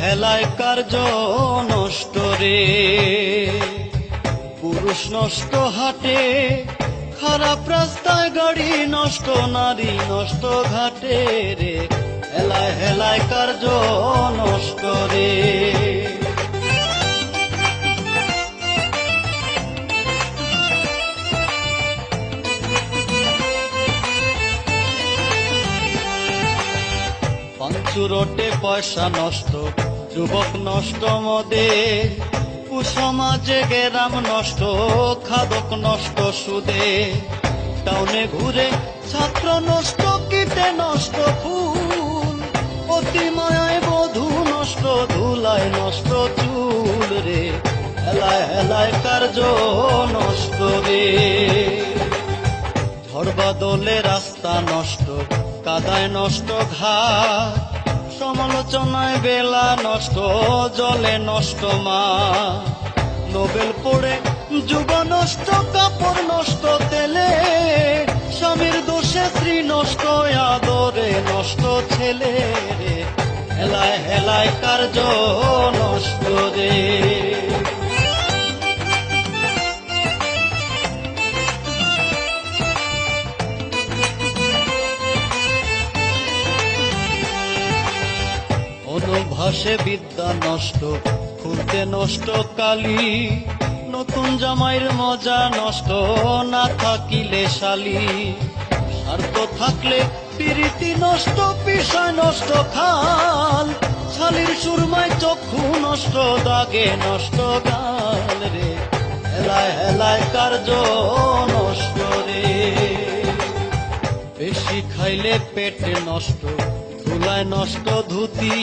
হেলায় কার্য নষ্ট রে, পুরুষ নষ্ট হাটে, খারাপ রাস্তায় গাড়ি নষ্ট, নারী নষ্ট ঘাটে রে, হেলায় হেলায় কার্য নষ্ট রে। পাঞ্চুরটে পয়সা নষ্ট, যুবক নষ্ট মদে, কুসমাজে গেরাম নষ্ট, খাদক নষ্ট সুদে, টাউনে ঘুরে ছাত্র নষ্ট, কীটে নষ্ট ফুল, অতি মায়ায় বধূ নষ্ট, ধুলায় নষ্ট চুল রে, হেলায় হেলায় কার্য নষ্ট রে। ঝড় বাদলে রাস্তা নষ্ট, কাদায় নষ্ট ঘাট, সমালোচনায় বেলা নষ্ট, জলে নষ্ট মা, নোবেল পড়ে যুব নষ্ট, কাপড় নষ্ট তেলে, স্বামীর দোষে স্ত্রী নষ্ট, আদরে নষ্ট ছেলে রে, হেলায় হেলায় কার্য নষ্ট রে। অনুভাসে বিদ্যা নষ্ট, খুলতে নষ্ট কালি, নতুন জামাইয়ের মজা নষ্ট, না থাকিলে শালি, স্বার্থ থাকলে প্রীতি নষ্ট, বিষয় নষ্ট খাল, শালির সুরমায় চক্ষু নষ্ট, দাগে নষ্ট গাল রে, হেলায় হেলায় কার্য নষ্ট রে। বেশি খাইলে পেট নষ্ট, ধুলায় নষ্ট ধুতি,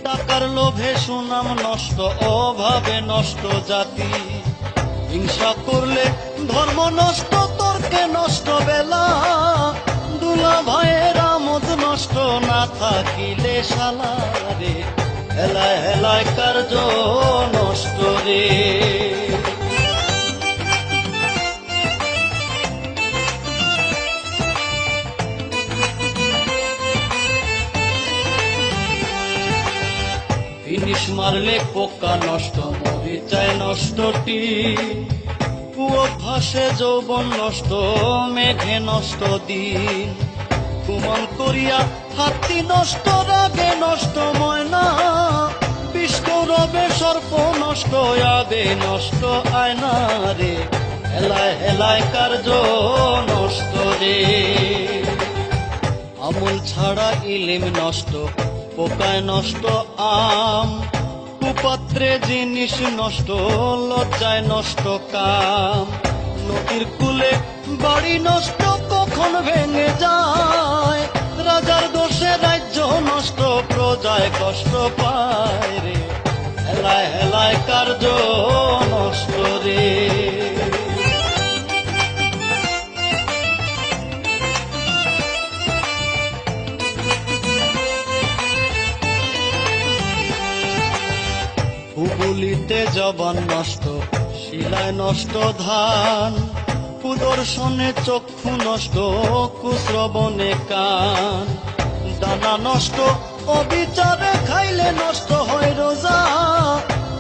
টাকার লোভে সুনাম নষ্ট, অভাবে নষ্ট জাতি, হিংসা করলে ধর্ম নষ্ট, তর্কে নষ্ট বেলা, দুলা ভাইয়ের আমোদ নষ্ট, না থাকিলে শালা রে, হেলায় হেলায় কার্য নষ্ট রে। ফিনিশ মারলে পোকা নষ্ট, মরিচায় নষ্ট টি, কুয়োভাসে যৌবন নষ্ট, মেঘে নষ্ট দিন, কুমন করিয়া হাতি নষ্ট, রাগে নষ্ট ময়না, বিষ্ণুরবে সর্প নষ্ট, আগে নষ্ট আয়না রে, হেলায় হেলায় কার্য নষ্ট রে। আমল ছাড়া ইলিম নষ্ট, পোকায় নষ্ট আম, কুপাত্রে জিনিস নষ্ট, লজ্জায় নষ্ট কাম, নদীর কূলে বাড়ি নষ্ট, কখন ভেঙে যায়, রাজার দোষে রাজ্য নষ্ট, প্রজায় কষ্ট পায় রে, হেলায় হেলায় কার্য নষ্ট রে। হুবুলিতে জবান নষ্ট, শিলায় নষ্ট ধান, কুদর্শনে চক্ষু নষ্ট, কুশ্রবণে কান, দানা নষ্ট, অবিচারে খাইলে নষ্ট হয় রোজা,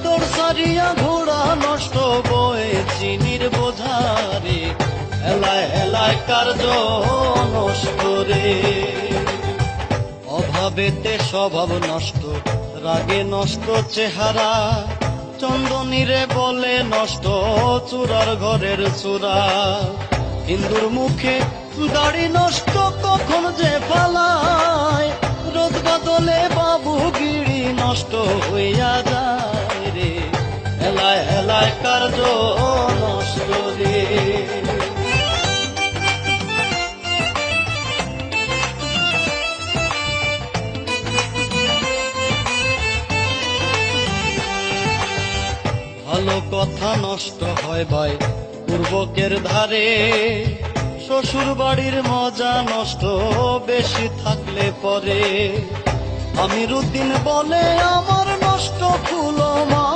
তোর সারিয়া ঘোড়া নষ্ট, বয়ে চিনির বোঝারে, হেলায় হেলায় কার্য নষ্ট রে। অভাবেতে স্বভাব নষ্ট, রাগে নষ্ট চেহারা, চন্দনীরে বলে নষ্ট, চূড়ার ঘরের চূড়া, হিন্দুর মুখে দাড়ি নষ্ট, কখন যে পালায়, রোদ বাদলে বাবু গিরি নষ্ট হইয়া যায় রে, হেলায় হেলায় কার্য নষ্ট রে। ভালো কথা নষ্ট হয় ভাই পূর্বকের ধারে, শ্বশুর বাড়ির মজা নষ্ট, বেশি থাকলে পরে, আমিরুদ্দিন বলে আমার নষ্ট ফুল মা,